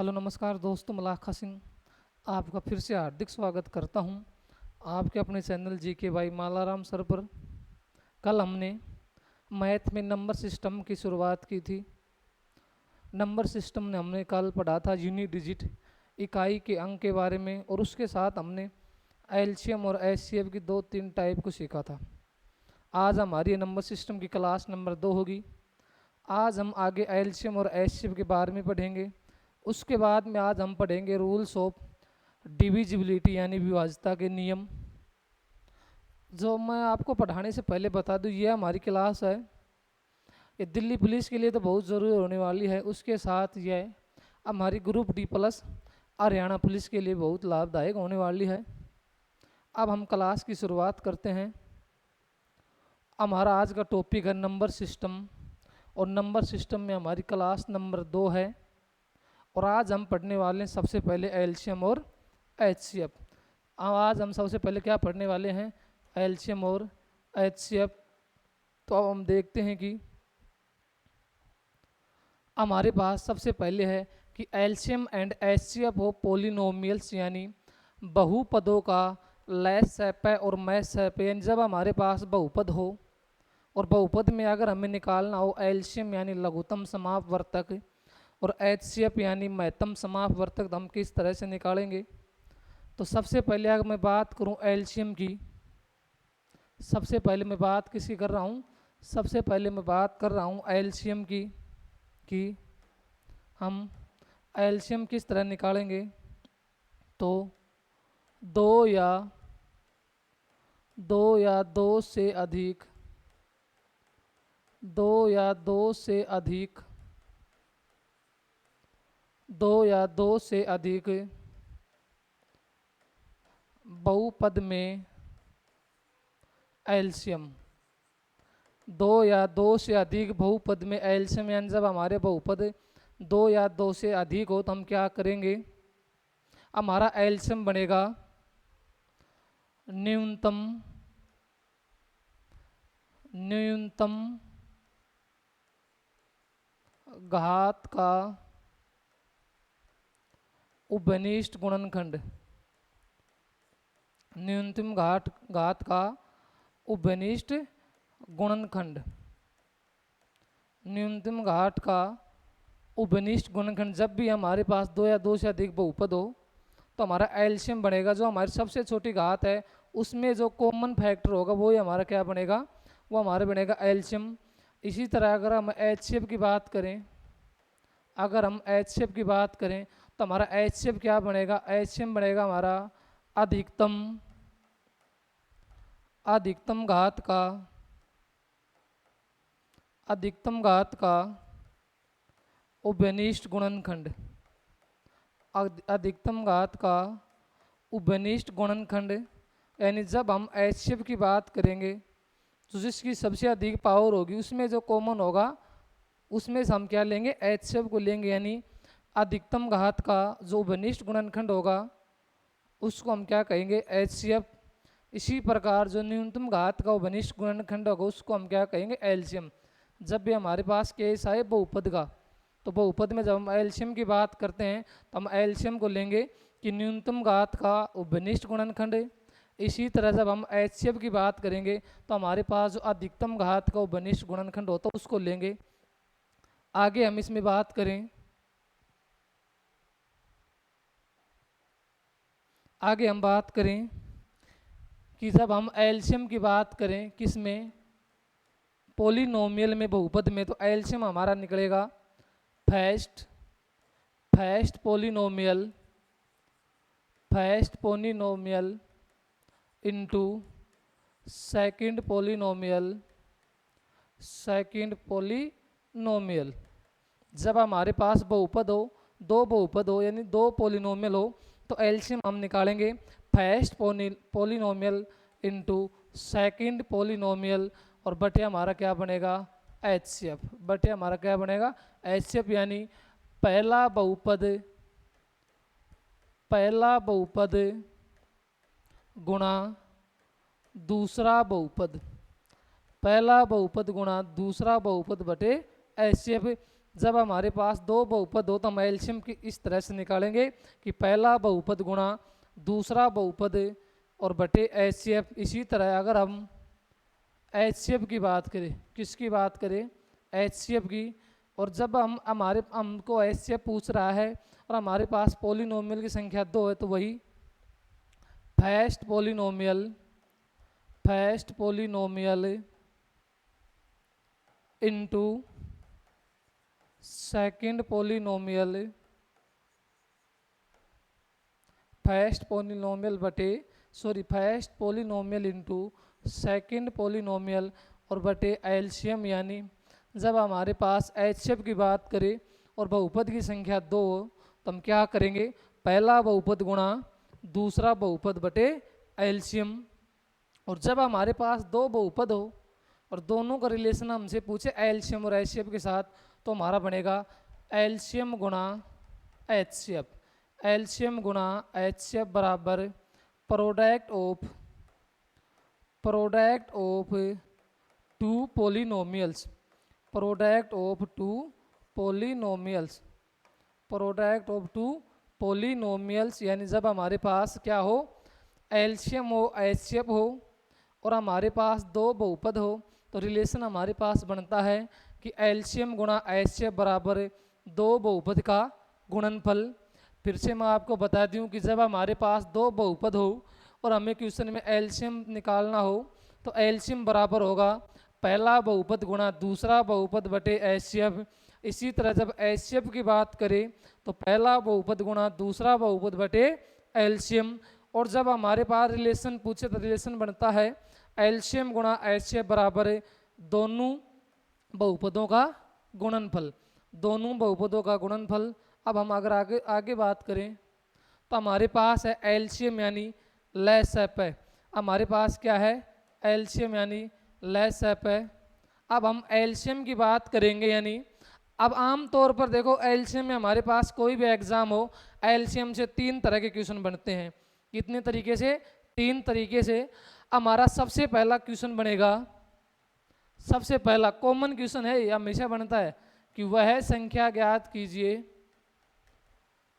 Hello नमस्कार दोस्तों, मलाखा सिंह आपका फिर से हार्दिक स्वागत करता हूं आपके अपने चैनल जी के भाई मालाराम सर पर। कल हमने मैथ में नंबर सिस्टम की शुरुआत की थी। नंबर सिस्टम ने हमने कल पढ़ा था यूनिट डिजिट इकाई के अंक के बारे में, और उसके साथ हमने एलसीएम और एचसीएफ की दो तीन टाइप को सीखा था। आज हमारी नंबर सिस्टम की क्लास नंबर 2 होगी। आज हम आगे एलसीएम और एचसीएफ के बारे में पढ़ेंगे। उसके बाद में आज हम पढ़ेंगे रूल्स ऑफ डिविजिबिलिटी यानी विभाज्यता के नियम। जो मैं आपको पढ़ाने से पहले बता दूं, ये हमारी क्लास है, ये दिल्ली पुलिस के लिए तो बहुत ज़रूरी होने वाली है। उसके साथ यह हमारी group D plus Haryana police के लिए बहुत लाभदायक होने वाली है। अब हम क्लास की शुरुआत करते हैं। हमारा आज का टॉपिक है नंबर सिस्टम, और नंबर सिस्टम में हमारी क्लास नंबर 2 है। और आज हम पढ़ने वाले हैं सबसे पहले एलसीएम और एचसीएफ। आज हम सबसे पहले क्या पढ़ने वाले हैं? एलसीएम और एचसीएफ। तो अब हम देखते हैं कि हमारे पास सबसे पहले है कि एलसीएम एंड एचसीएफ हो पोलिनोमियल्स यानी बहुपदों का लैसैपै और मैसैपै, यानी जब हमारे पास बहुपद हो और बहुपद में अगर हमें निकालना हो एलसीएम यानी लघुत्तम समापवर्तक और एचसीएफ यानी महत्तम समापवर्तक, तो हम किस तरह से निकालेंगे? तो सबसे पहले अगर मैं बात करूं एलसीएम की, सबसे पहले मैं बात किसकी कर रहा हूं? सबसे पहले मैं बात कर रहा हूं एलसीएम की कि हम एलसीएम किस तरह निकालेंगे। तो दो या दो से अधिक, दो या दो से अधिक, दो या दो से अधिक बहुपद में एलसीएम, दो या दो से अधिक बहुपद में एलसीएम, यानी जब हमारे बहुपद दो या दो से अधिक हो तो हम क्या करेंगे? हमारा एलसीएम बनेगा न्यूनतम न्यूनतम घात का उपनिष्ठ गुणनखंड, न्यूनतम घात का उपनिष्ठ गुणनखंड, न्यूनतम घात का उपनिष्ठ गुणनखंड। जब भी हमारे पास दो या दो से अधिक बहुपद हो तो हमारा एलसीएम बनेगा, जो हमारी सबसे छोटी घात है उसमें जो कॉमन फैक्टर होगा वो ही हमारा क्या बनेगा? वो हमारा बनेगा एलसीएम। इसी तरह अगर हम एचसीएफ की बात करें, अगर हम एचसीएफ की बात करें तो हमारा एचसीएफ क्या बनेगा? एचसीएफ बनेगा हमारा अधिकतम अधिकतम घात का अधिकतम घात का उपनिष्ठ गुणनखंड, अधिकतम घात का उपनिष्ठ गुणनखंड। यानी जब हम एचसीएफ की बात करेंगे तो जिसकी सबसे अधिक पावर होगी उसमें जो कॉमन होगा उसमें से हम क्या लेंगे? एचसीएफ को लेंगे। यानी अधिकतम घात का जो उपनिष्ठ गुणनखंड होगा उसको हम क्या कहेंगे? एचसीएफ। इसी प्रकार जो न्यूनतम घात का उपनिष्ठ गुणनखंड होगा उसको हम क्या कहेंगे? एलसीएम। जब भी हमारे पास केस आए बहुपद का, तो बहुपद में जब हम एलसीएम की बात करते हैं तो हम एलसीएम को लेंगे कि न्यूनतम घात का उपनिष्ठ गुणनखंड। इसी तरह जब हम एचसीएफ की बात करेंगे तो हमारे पास जो अधिकतम घात का उपनिष्ठ गुणनखंड होता है उसको लेंगे। आगे हम इसमें बात करें, आगे हम बात करें कि जब हम एलसीएम की बात करें किसमें? पोलिनोमियल में, बहुपद में, तो एलसीएम हमारा निकलेगा first first polynomial first polynomial into second polynomial second polynomial. जब हमारे पास बहुपद हो, दो बहुपद हो यानी दो पोलिनोमियल हो, तो एलसीएम हम निकालेंगे first polynomial into second polynomial, और बटे हमारा क्या बनेगा? एचसीएफ। बटे हमारा क्या बनेगा? एचसीएफ। यानी पहला बहुपद गुणा दूसरा बहुपद, पहला बहुपद गुणा दूसरा बहुपद बटे एचसीएफ। जब हमारे पास दो बहुपद हो तो हम एलसीएम की इस तरह से निकालेंगे कि पहला बहुपद गुणा दूसरा बहुपद और बटे एचसीएफ। इसी तरह अगर हम एचसीएफ की बात करें, किसकी बात करें, एचसीएफ की, और जब हमको एचसीएफ पूछ रहा है और हमारे पास पॉलिनोमियल की संख्या 2 है तो वही first polynomial into second polynomial, first polynomial into second polynomial और बटे एलसीएम। यानी जब हमारे पास एचसीएफ की बात करें और बहुपद की संख्या 2 तो हम क्या करेंगे, पहला बहुपद गुणा दूसरा बहुपद बटे एलसीएम। और जब हमारे पास दो बहुपद हो और दोनों का रिलेशन हमसे पूछे एलसीएम और एचसीएफ के साथ, तो हमारा बनेगा एलसीएम गुणा एचसीएफ। एलसीएम गुणा एचसीएफ बराबर product of two polynomials, product of two polynomials. यानी जब हमारे पास क्या हो, एलसीएम हो एचसीएफ हो और हमारे पास दो बहुपद हो तो रिलेशन हमारे पास बनता है कि एलसीएम गुणा एचसीएफ बराबर दो बहुपद का गुणनफल। फिर से मैं आपको बता दूं कि जब हमारे पास दो बहुपद हो और हमें क्वेश्चन में एलसीएम निकालना हो तो एलसीएम बराबर होगा पहला बहुपद गुणा दूसरा बहुपद बटे एचसीएफ। इसी तरह जब एचसीएफ की बात करें तो पहला बहुपद गुणा दूसरा बहुपद बटे एलसीएम। और जब हमारे पास रिलेशन पूछे तो रिलेशन बनता है एलसीएम गुणा एचसीएफ बराबर दोनों बहुपदों का गुणनफल, दोनों बहुपदों का गुणनफल। अब हम अगर आगे बात करें तो हमारे पास है एलसीएम यानी लैसएप है, हमारे पास क्या है, एलसीएम यानी लैसएप है। अब हम एलसीएम की बात करेंगे, यानी अब आम तौर पर देखो एलसीएम में हमारे पास कोई भी एग्जाम हो, एलसीएम से 3 तरह के क्वेश्चन बनते हैं। कितने तरीके से, 3 तरीके से। हमारा सबसे पहला क्वेश्चन बनेगा, सबसे पहला कॉमन क्वेश्चन है, ये हमेशा बनता है कि वह संख्या ज्ञात कीजिए,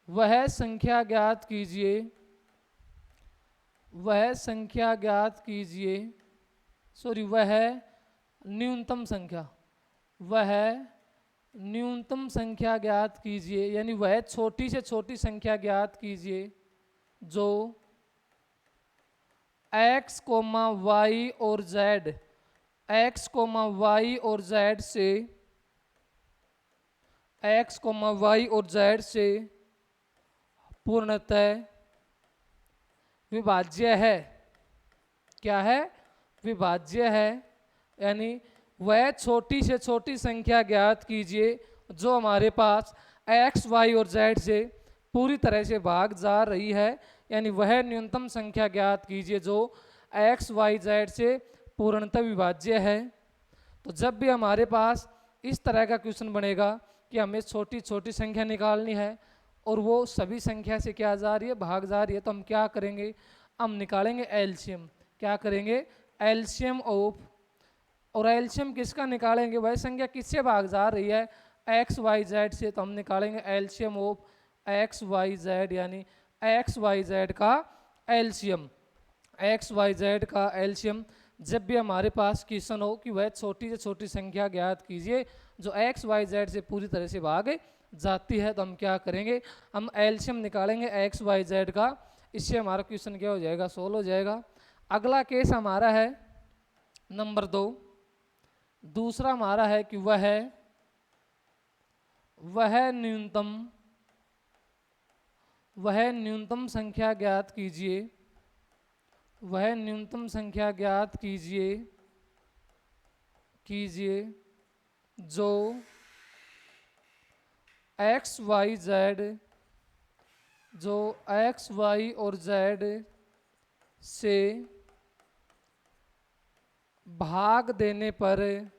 वह संख्या ज्ञात कीजिए, वह संख्या ज्ञात कीजिए, सॉरी वह न्यूनतम संख्या, वह न्यूनतम संख्या ज्ञात कीजिए। यानी वह छोटी से छोटी संख्या ज्ञात कीजिए जो x, y और z, x, y और z से, x, y और z से पूर्णतः विभाज्य है। क्या है, विभाज्य है। यानी वह छोटी से छोटी संख्या ज्ञात कीजिए जो हमारे पास x, y और z से पूरी तरह से भाग जा रही है। यानी वह न्यूनतम संख्या ज्ञात कीजिए जो x, y, z से पूर्णतः विभाज्य है। तो जब भी हमारे पास इस तरह का क्वेश्चन बनेगा कि हमें छोटी छोटी संख्या निकालनी है और वो सभी संख्या से क्या जा रही है, भाग जा रही है, तो हम क्या करेंगे, हम निकालेंगे एलसीएम। क्या करेंगे, एलसीएम ऑफ, और एलसीएम किसका निकालेंगे, वह संख्या किससे भाग जा रही है, एक्स वाई जेड से, तो हम निकालेंगे LCM of X Y Z. यानी एक्स वाई जेड का एलसीएम, एक्स वाई जेड का एलसीएम। जब भी हमारे पास क्वेश्चन हो कि वह छोटी से छोटी संख्या ज्ञात कीजिए जो एक्स वाई जेड से पूरी तरह से भाग जाती है, तो हम क्या करेंगे, हम एलसीएम निकालेंगे एक्स वाई जेड का। इससे हमारा क्वेश्चन क्या हो जाएगा, सोल्व हो जाएगा। अगला केस हमारा है नंबर 2। दूसरा हमारा है कि वह न्यूनतम संख्या ज्ञात कीजिए, वह न्यूनतम संख्या ज्ञात कीजिए जो एक्स वाई जेड, जो एक्स वाई और जेड से भाग देने पर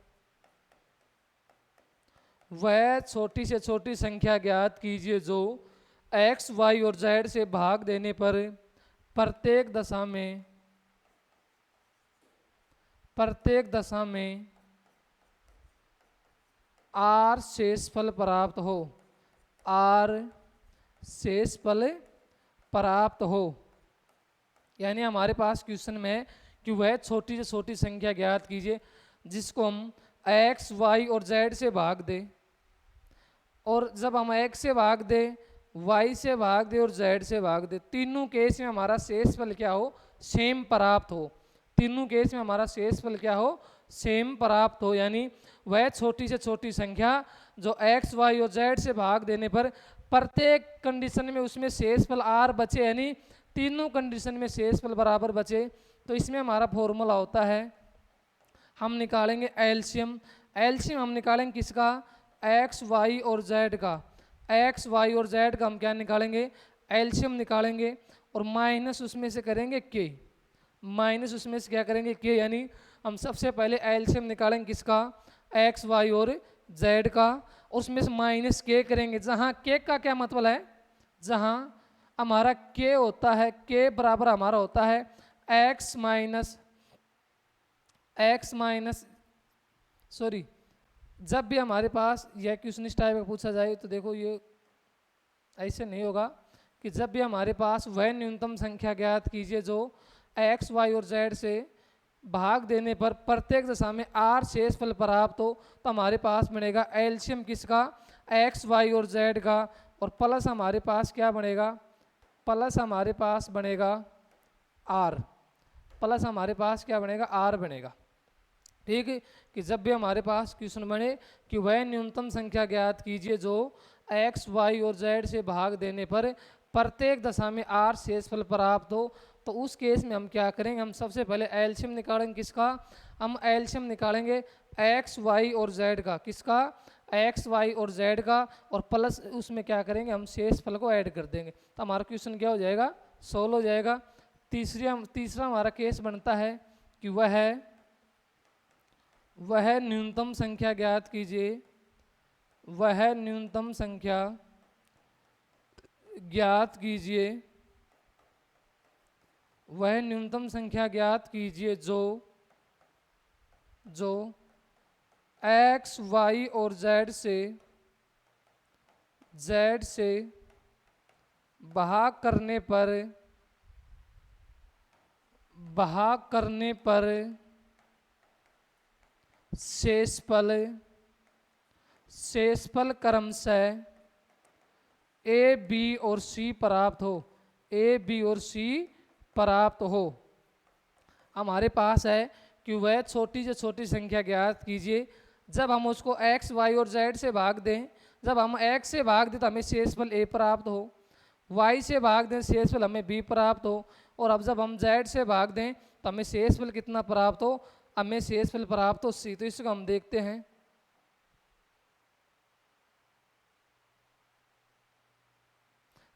वह छोटी से छोटी संख्या ज्ञात कीजिए जो एक्स वाई और जेड से भाग देने पर प्रत्येक दशा में आर शेषफल प्राप्त हो, आर शेषफल प्राप्त हो। यानी हमारे पास क्वेश्चन में है कि वह छोटी से छोटी संख्या ज्ञात कीजिए जिसको हम x, y और z से भाग दें, और जब हम x से भाग दें, y से भाग दें और z से भाग दें, तीनों केस में हमारा शेषफल क्या हो, सेम प्राप्त हो। तीनों केस में हमारा शेषफल क्या हो, सेम प्राप्त हो। यानी वह छोटी से छोटी संख्या जो x, y और z से भाग देने पर प्रत्येक कंडीशन में उसमें शेषफल r बचे, यानी तीनों कंडीशन में शेषफल बराबर बचे। तो इसमें हमारा फॉर्मूला होता है, हम निकालेंगे एलसीएम। एलसीएम हम निकालेंगे किसका, एक्स, वाई और जेड का। एक्स, वाई और जेड का हम क्या निकालेंगे, एलसीएम निकालेंगे, और माइनस उसमें से करेंगे के, माइनस उसमें से क्या करेंगे के। यानी हम सबसे पहले एलसीएम निकालेंगे किसका, एक्स, वाई और जेड का, उसमें से माइनस के करेंगे। जहाँ के का क्या मतलब है, जहाँ हमारा के होता है, के बराबर हमारा होता है एक्स माइनस सॉरी, जब भी हमारे पास यह क्वेश्चन इस टाइप का पूछा जाए तो देखो ये ऐसे नहीं होगा कि जब भी हमारे पास वह न्यूनतम संख्या ज्ञात कीजिए जो एक्स, वाई और जेड से भाग देने पर प्रत्येक दशा में आर शेषफल प्राप्त हो, तो हमारे पास बनेगा एलसीएम किसका, एक्स, वाई और जेड का, और प्लस हमारे पास क्या बनेगा, प्लस हमारे पास बनेगा आर, प्लस हमारे पास क्या बनेगा, आर बनेगा। ठीक है, कि जब भी हमारे पास क्वेश्चन बने कि वह न्यूनतम संख्या ज्ञात कीजिए जो एक्स, वाई और जेड से भाग देने पर प्रत्येक दशा में आर शेषफल प्राप्त हो, तो उस केस में हम क्या करेंगे, हम सबसे पहले एलसीएम निकालेंगे किसका, हम एलसीएम निकालेंगे एक्स, वाई और जेड का, किसका, एक्स, वाई और जेड का, और प्लस उसमें क्या करेंगे, हम शेषफल को ऐड कर देंगे, तो हमारा क्वेश्चन क्या हो जाएगा, सोल्व हो जाएगा। तीसरा हमारा केस बनता है कि वह न्यूनतम संख्या ज्ञात कीजिए, वह न्यूनतम संख्या ज्ञात कीजिए, वह न्यूनतम संख्या ज्ञात कीजिए जो एक्स, वाई और जेड से भाग करने पर शेषफल क्रमशः ए, बी और सी प्राप्त हो, ए, बी और सी प्राप्त हो। हमारे पास है कि वह छोटी से छोटी संख्या ज्ञात कीजिए जब हम उसको एक्स, वाई और जेड से भाग दें, जब हम एक्स से भाग दें तो हमें शेषफल ए प्राप्त हो, वाई से भाग दें शेषफल हमें बी प्राप्त हो, और अब जब हम जेड से भाग दें तो हमें शेषफल कितना प्राप्त हो, हमें शेषफल प्राप्त हो सी। तो इसको हम देखते हैं,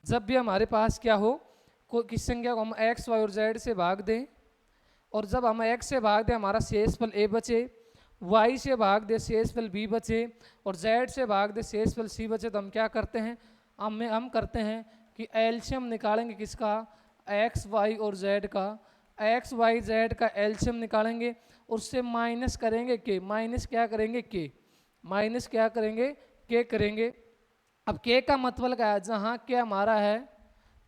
जब भी हमारे पास क्या हो, किस संख्या को हम एक्स, वाई और जेड से भाग दें, और जब हम एक्स से भाग दें हमारा शेषफल ए बचे, वाई से भाग दे शेषफल बी बचे, और जेड से भाग दे शेषफल सी बचे, तो हम क्या करते हैं, हम करते हैं कि एलसीएम निकालेंगे किसका, एक्स, वाई और जेड का, एक्स, वाई, जेड का एलसीएम निकालेंगे, उससे माइनस करेंगे के, माइनस क्या करेंगे के, माइनस क्या करेंगे के करेंगे। अब के का मतलब क्या है, जहाँ के हमारा है,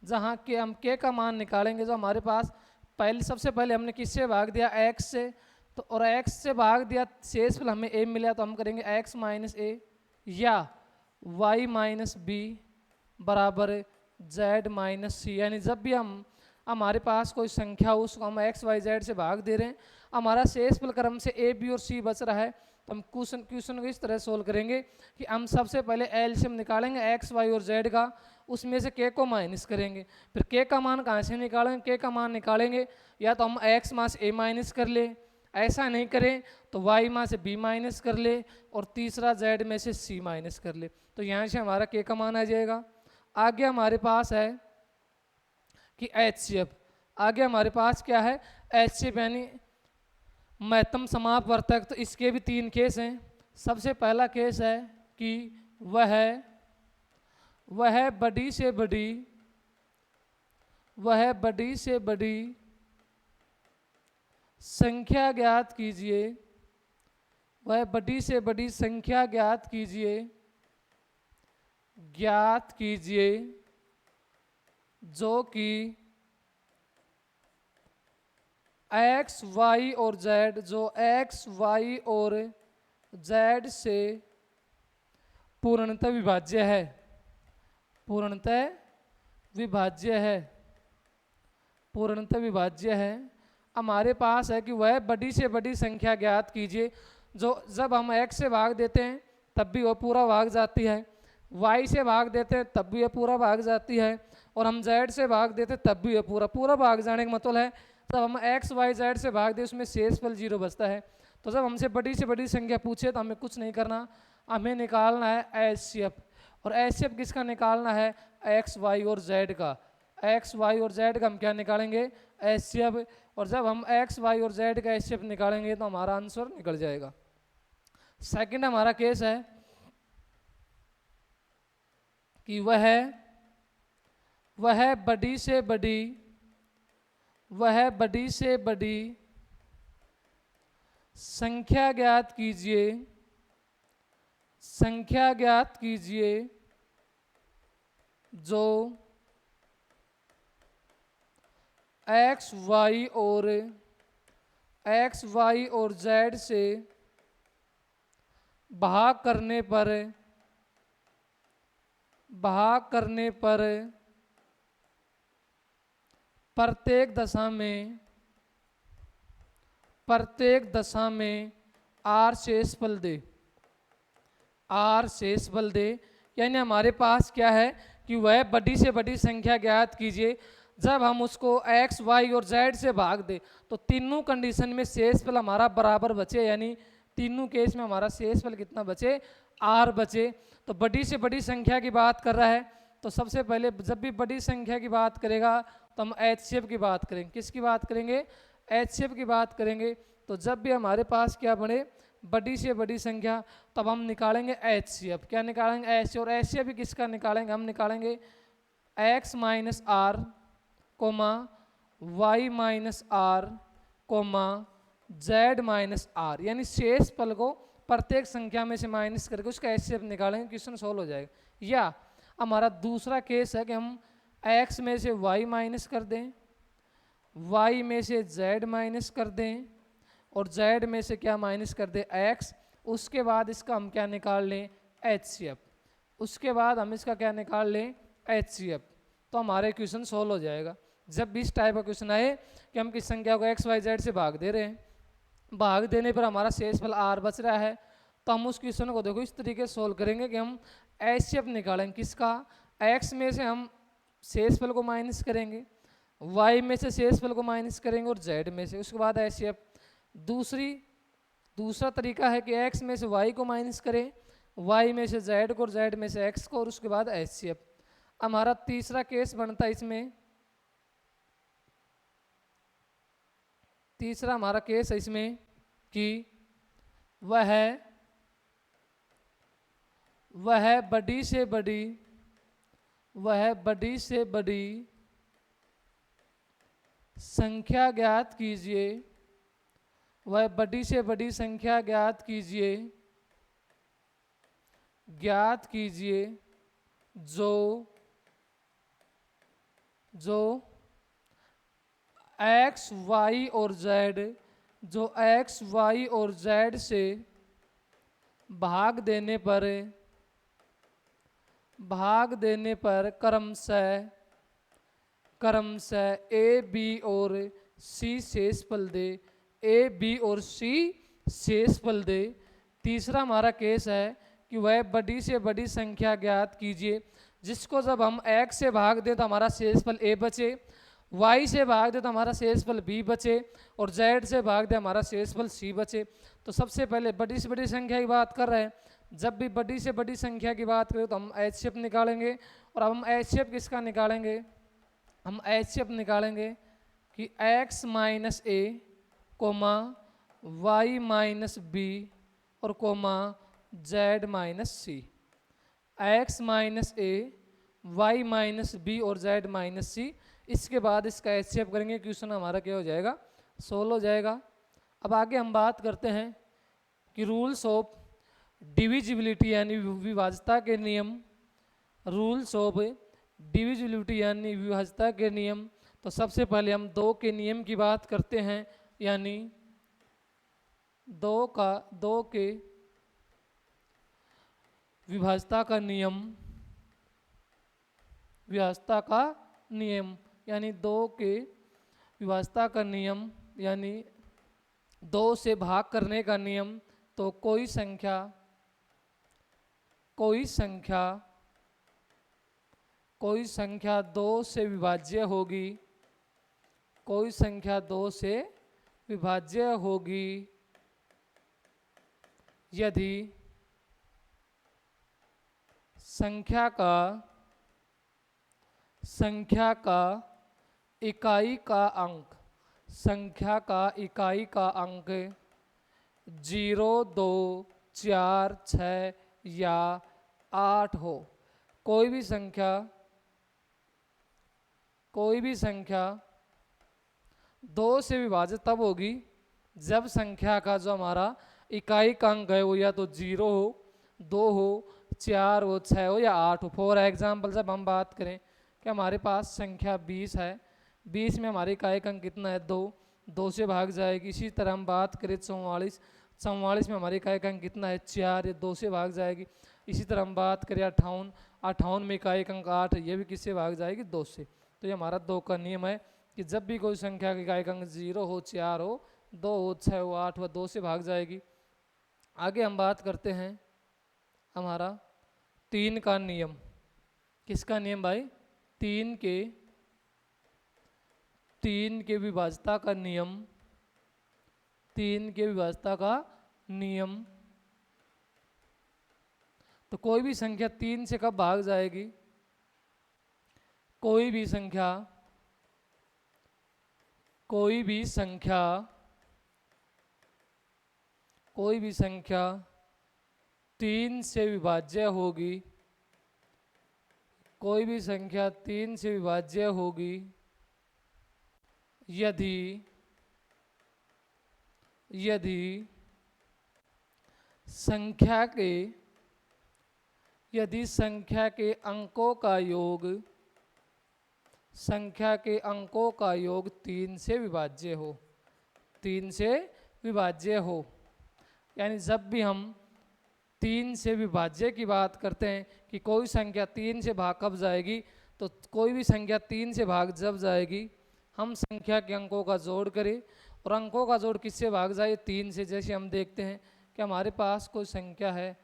जहाँ के हम के का मान निकालेंगे, जो हमारे पास सबसे पहले हमने किससे भाग दिया, एक्स से, तो और एक्स से भाग दिया शेषफल हमें ए मिला, तो हम करेंगे एक्स माइनस ए या वाई माइनस बी बराबर जेड माइनस सी। यानी जब भी हमारे पास कोई संख्या हो उसको हम एक्स, वाई, जेड से भाग दे रहे हैं, हमारा शेषफल क्रम से ए, बी और सी बच रहा है, तो हम क्वेश्चन को इस तरह सोल्व करेंगे कि हम सबसे पहले एलसीएम निकालेंगे एक्स, वाई और जेड का, उसमें से के को माइनस करेंगे, फिर के का मान कहाँ से निकालेंगे, के का मान निकालेंगे या तो हम एक्स मास ए माइनस कर ले, ऐसा नहीं करें तो वाई मास से बी माइनस कर ले, और तीसरा जेड में से सी माइनस कर ले, तो यहाँ से हमारा के का मान आ जाएगा। आगे हमारे पास है कि एचसीएफ, आगे हमारे पास क्या है, एचसीएफ यानी महत्तम समापवर्तक। तो इसके भी 3 केस हैं। सबसे पहला केस है कि वह बड़ी से बड़ी संख्या ज्ञात कीजिए, वह बड़ी से बड़ी संख्या ज्ञात कीजिए जो कि एक्स वाई और जेड, जो एक्स वाई और जेड से पूर्णतः विभाज्य है, पूर्णतः विभाज्य है, पूर्णतः विभाज्य है। हमारे पास है कि वह बड़ी से बड़ी संख्या ज्ञात कीजिए जो जब हम x से भाग देते हैं तब भी वह पूरा भाग जाती है, y से भाग देते हैं तब भी वह पूरा भाग जाती है, और हम z से भाग देते हैं तब भी वह पूरा भाग जाने का मतलब है जब हम x y z से भाग दे उसमें शेषफल 0 बचता है। तो जब हमसे बड़ी से बड़ी संख्या पूछे तो हमें कुछ नहीं करना, हमें निकालना है HCF। और HCF किसका निकालना है? x y और z का। x y और z का हम क्या निकालेंगे? HCF। और जब हम x y और z का HCF निकालेंगे तो हमारा आंसर निकल जाएगा। सेकंड हमारा केस है कि वह बड़ी से बड़ी संख्या ज्ञात कीजिए जो एक्स वाई और जेड से भाग करने पर प्रत्येक दशा में आर शेषफल दे। यानी हमारे पास क्या है कि वह बड़ी से बड़ी संख्या ज्ञात कीजिए जब हम उसको x, y और z से भाग दे तो तीनों कंडीशन में शेषफल हमारा बराबर बचे, यानी तीनों केस में हमारा शेषफल कितना बचे? r बचे। तो बड़ी से बड़ी संख्या की बात कर रहा है तो सबसे पहले जब भी बड़ी संख्या की बात करेगा तो हम HCF की बात करेंगे। किसकी बात करेंगे? HCF की बात करेंगे। तो जब भी हमारे पास क्या बने बड़ी से बड़ी संख्या तब हम निकालेंगे HCF। क्या निकालेंगे? HCF। और HCF भी किसका निकालेंगे? हम निकालेंगे x minus R comma y minus R comma z minus R, यानी शेषफल को प्रत्येक संख्या में से माइनस करके उसका HCF निकालेंगे, क्वेश्चन सॉल्व हो जाएगा। या हमारा दूसरा केस है कि हम x में से y माइनस कर दें, y में से z माइनस कर दें और z में से क्या माइनस कर दें? x। उसके बाद इसका हम क्या निकाल लें? HCF। उसके बाद हम इसका क्या निकाल लें? HCF। तो हमारे क्वेश्चन सॉल्व हो जाएगा। जब भी इस टाइप का क्वेश्चन आए कि हम किस संख्या को x y z से भाग दे रहे हैं, भाग देने पर हमारा शेषफल r बच रहा है, तो हम उस क्वेश्चन को देखो इस तरीके से सोल्व करेंगे कि हम HCF निकालेंगे। किसका? x में से हम शेषफल को माइनस करेंगे, y में से शेषफल को माइनस करेंगे और z में से, उसके बाद HCF। दूसरा तरीका है कि x में से y को माइनस करें, y में से z को और z में से x को और उसके बाद HCF। हमारा तीसरा केस बनता है इसमें, तीसरा हमारा केस है इसमें कि वह बड़ी से बड़ी संख्या ज्ञात कीजिए जो x, y और z से भाग देने पर क्रमशः a, b और c शेषफल दे। तीसरा हमारा केस है कि वह बड़ी से बड़ी संख्या ज्ञात कीजिए जिसको जब हम x से भाग दें तो हमारा शेषफल a बचे, y से भाग दे तो हमारा शेषफल b बचे और z से भाग दे हमारा शेषफल c बचे। तो सबसे पहले बड़ी से बड़ी संख्या की बात कर रहे हैं, जब भी बड़ी से बड़ी संख्या की बात करें तो हम HCF निकालेंगे। और अब हम HCF किसका निकालेंगे? हम HCF निकालेंगे कि x minus a comma y minus b और comma z minus c। x minus a, y minus b और z माइनस c। इसके बाद इसका HCF करेंगे, क्वेश्चन हमारा क्या हो जाएगा? सोल्व हो जाएगा। अब आगे हम बात करते हैं कि रूल्स ऑफ डिविजिबिलिटी यानी विभाज्यता के नियम, रूल्स ऑफ डिविजिबिलिटी यानी विभाज्यता के नियम। तो सबसे पहले हम दो के नियम की बात करते हैं, यानी दो के विभाज्यता का नियम, विभाज्यता का नियम यानी दो के विभाज्यता का नियम यानी दो से भाग करने का नियम। तो कोई संख्या दो से विभाज्य होगी, कोई संख्या दो से विभाज्य होगी यदि संख्या का इकाई का अंक, संख्या का इकाई का अंक 0, 2, 4, 6 या 8 हो। कोई भी संख्या दो से विभाजित तब होगी जब संख्या का जो हमारा इकाई का अंक है वो या तो 0 हो, 2 हो, 4 हो, 6 हो या 8 हो। फॉर एग्जाम्पल जब हम बात करें कि हमारे पास संख्या 20 है, 20 में हमारे इकाई का अंक कितना है 2, 2 से भाग जाएगी। इसी तरह हम बात करें 44, 44 में हमारी इकाई का अंक कितना है 4, ये 2 से भाग जाएगी। इसी तरह हम बात करें 58, 58 में इकाई का अंक 8, ये भी किससे भाग जाएगी 2 से। तो ये हमारा 2 का नियम है कि जब भी कोई संख्या का इकाई का अंक 0 हो, 4 हो, 2 हो, 6 हो, 8 हो, 2 से भाग जाएगी। आगे हम बात करते हैं हमारा 3 का नियम। किसका नियम भाई? 3 के विभाज्यता का नियम, 3 के विभाज्यता का नियम। तो कोई भी संख्या 3 से कब भाग जाएगी? कोई भी संख्या 3 से विभाज्य होगी, कोई भी संख्या 3 से विभाज्य होगी यदि संख्या के अंकों का योग, संख्या के अंकों का योग 3 से विभाज्य हो, 3 से विभाज्य हो। यानी जब भी हम 3 से विभाज्य की बात करते हैं कि कोई संख्या 3 से भाग कब जाएगी, तो कोई भी संख्या 3 से भाग जब जाएगी हम संख्या के अंकों का जोड़ करें, और अंकों का जोड़ किससे भाग जाए? 3 से। जैसे हम देखते हैं कि हमारे पास कोई संख्या है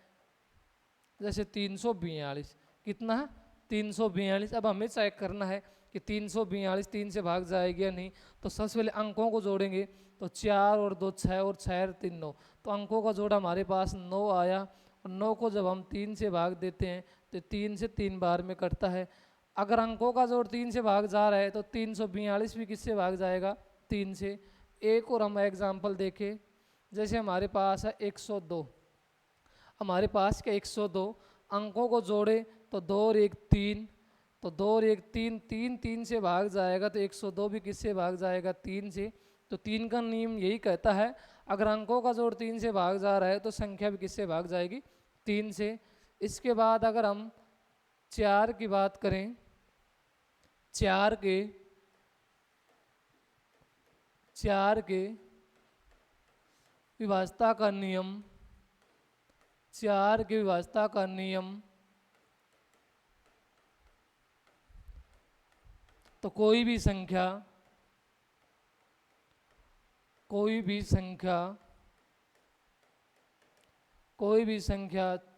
जैसे 342, कितना है 342। अब हमें चेक करना है कि 342 3 से भाग जाएगी या नहीं। तो सबसे पहले अंकों को जोड़ेंगे, तो 4 और 2 6 और 6 और 3 9। तो अंकों का जोड़ हमारे पास 9 आया, और 9 को जब हम 3 से भाग देते हैं तो 3 से 3 बार में कटता है। अगर अंकों का जोड़ 3 से भाग जा रहा है तो 342 भी किससे भाग जाएगा? 3 से। एक और हम एग्जाम्पल देखें, जैसे हमारे पास है 102, हमारे पास क्या 102, अंकों को जोड़े तो 2 और 1 3, तो 2 और 1 3, 3 से भाग जाएगा, तो 102 भी किससे भाग जाएगा? 3 से। तो 3 का नियम यही कहता है अगर अंकों का जोड़ 3 से भाग जा रहा है तो संख्या भी किससे भाग जाएगी? 3 से। इसके बाद अगर हम 4 की बात करें, 4 के विभाज्यता का नियम, 4 के विभाज्यता का नियम। तो कोई भी संख्या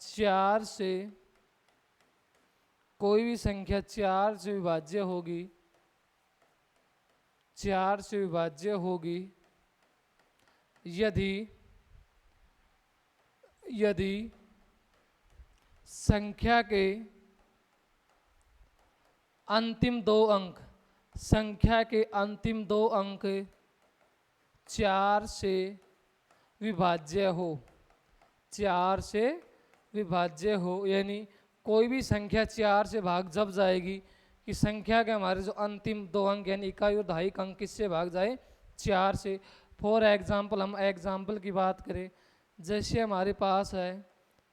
4 से विभाज्य होगी, 4 से विभाज्य होगी यदि संख्या के अंतिम 2 अंक, संख्या के अंतिम 2 अंक 4 से विभाज्य हो, 4 से विभाज्य हो। यानी कोई भी संख्या 4 से भाग जब जाएगी कि संख्या के हमारे जो अंतिम 2 अंक यानी इकाई और दहाई अंक किससे भाग जाए? 4 से। फॉर एग्जाम्पल हम एग्जाम्पल की बात करें जैसे हमारे पास है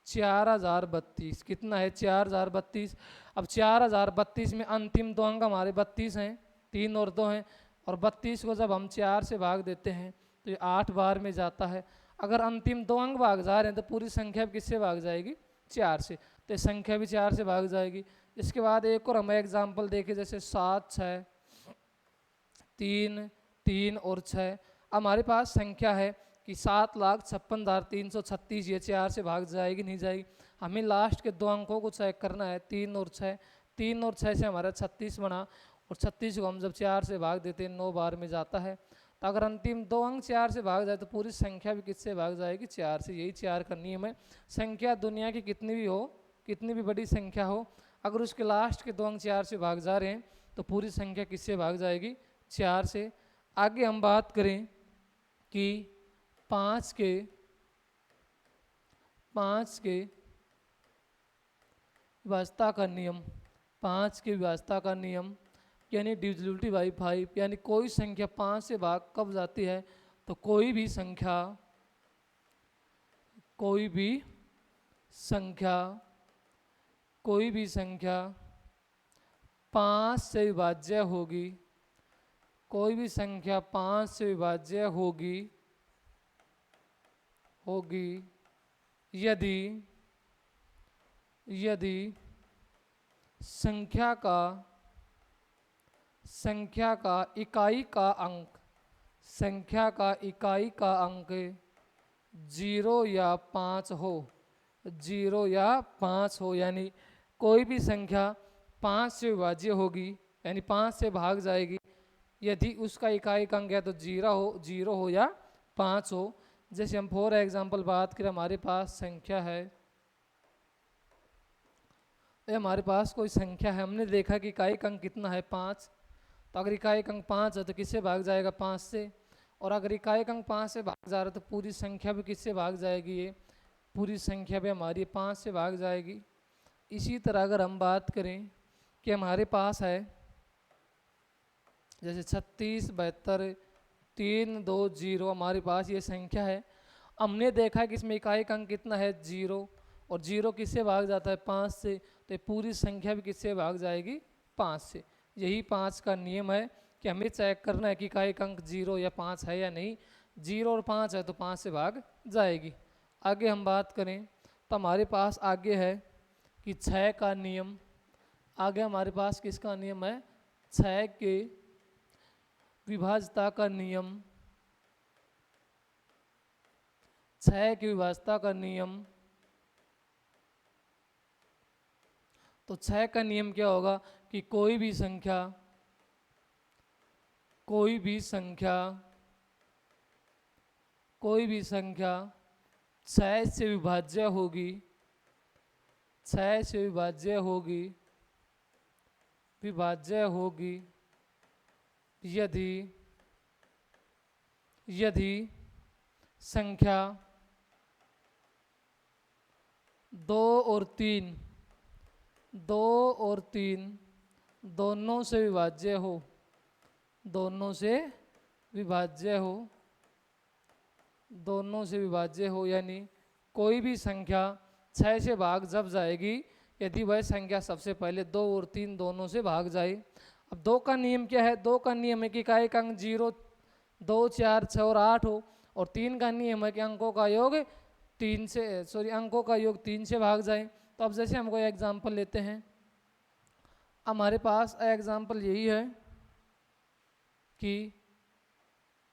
4032, कितना है 4032। अब 4032 में अंतिम दो अंक हमारे 32 हैं, 3 और 2 हैं, और 32 को जब हम 4 से भाग देते हैं तो ये 8 बार में जाता है। अगर अंतिम दो अंक भाग जा रहे हैं तो पूरी संख्या किससे भाग जाएगी, 4 से, तो ये संख्या भी 4 से भाग जाएगी। इसके बाद एक और हमें एग्जाम्पल देखे, जैसे 7 6 3 3 और 6। हमारे पास संख्या है कि 7,56,336, ये 4 से भाग जाएगी नहीं जाएगी। हमें लास्ट के दो अंकों को चेक करना है, 3 और 6। 3 और 6 से हमारा 36 बना, और 36 को हम जब 4 से भाग देते हैं 9 बार में जाता है। तो अगर अंतिम दो अंक 4 से भाग जाए तो पूरी संख्या भी किससे भाग जाएगी, 4 से। यही 4 का नियम है। संख्या दुनिया की कितनी भी हो, कितनी भी बड़ी संख्या हो, अगर उसके लास्ट के दो अंक 4 से भाग जा रहे हैं तो पूरी संख्या किससे भाग जाएगी, 4 से। आगे हम बात करें कि 5 के विभाज्यता का नियम, 5 के विभाज्यता का नियम यानी डिविजिबिलिटी बाई 5, यानी कोई संख्या 5 से भाग कब जाती है, तो कोई भी संख्या 5 से विभाज्य होगी, कोई भी संख्या 5 से विभाज्य होगी यदि संख्या का इकाई का अंक 0 या 5 हो, यानी कोई भी संख्या 5 से विभाज्य होगी, यानी 5 से भाग जाएगी यदि उसका इकाई अंक या तो 0 हो या 5 हो। जैसे हम फॉर एग्जांपल बात करें, हमारे पास संख्या है, हमारे पास कोई संख्या है, हमने देखा कि इकाई अंक कितना है, 5। तो अगर इकाई अंक 5 है तो किससे भाग जाएगा, 5 से। और अगर इकाई अंक 5 से भाग जा रहा है तो पूरी संख्या भी किससे भाग जाएगी, ये पूरी संख्या भी हमारी 5 से भाग जाएगी। इसी तरह अगर हम बात करें कि हमारे पास है जैसे 36 72 3 2 0, हमारे पास ये संख्या है। हमने देखा है कि इसमें इकाई अंक कितना है, 0, और 0 किससे भाग जाता है, 5 से, तो पूरी संख्या भी किससे भाग जाएगी, 5 से। यही 5 का नियम है कि हमें चेक करना है कि इकाई अंक 0 या 5 है या नहीं। 0 और 5 है तो 5 से भाग जाएगी। आगे हम बात करें तो हमारे पास आगे है कि 6 का नियम। आगे हमारे पास किसका नियम है, 6 के विभाज्यता का नियम। 6 की विभाज्यता का नियम, तो 6 का नियम क्या होगा कि कोई भी संख्या 6 से विभाज्य होगी यदि संख्या 2 और 3 दोनों से विभाज्य हो, यानी कोई भी संख्या 6 से भाग जब जाएगी यदि वह संख्या सबसे पहले 2 और 3 दोनों से भाग जाए। अब 2 का नियम क्या है, 2 का नियम है कि इकाई अंक 0 2 4 6 और 8 हो, और 3 का नियम है कि अंकों का योग 3 से भाग जाए। तो अब जैसे हम कोई एग्जाम्पल लेते हैं, हमारे पास एग्जाम्पल यही है कि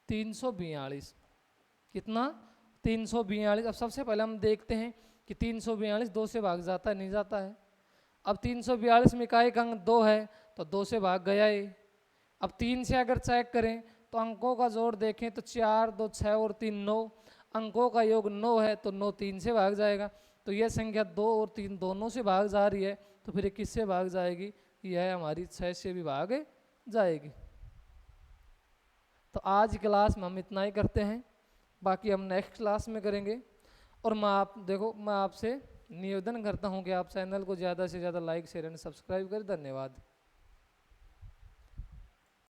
342, कितना 342। अब सबसे पहले हम देखते हैं कि 342 2 से भाग जाता है नहीं जाता है। अब 342 में इकाई अंक 2 है तो 2 से भाग गया है। अब 3 से अगर चेक करें तो अंकों का जोड़ देखें तो 4 2 6 और 3 9, अंकों का योग 9 है तो 9 3 से भाग जाएगा। तो यह संख्या 2 और 3 दोनों से भाग जा रही है, तो फिर किससे भाग जाएगी, यह हमारी 6 से भी भाग जाएगी। तो आज क्लास में हम इतना ही करते हैं, बाकी हम नेक्स्ट क्लास में करेंगे। और मैं आपसे निवेदन करता हूं कि आप चैनल को ज़्यादा से ज़्यादा लाइक शेयर एंड सब्सक्राइब करें। धन्यवाद।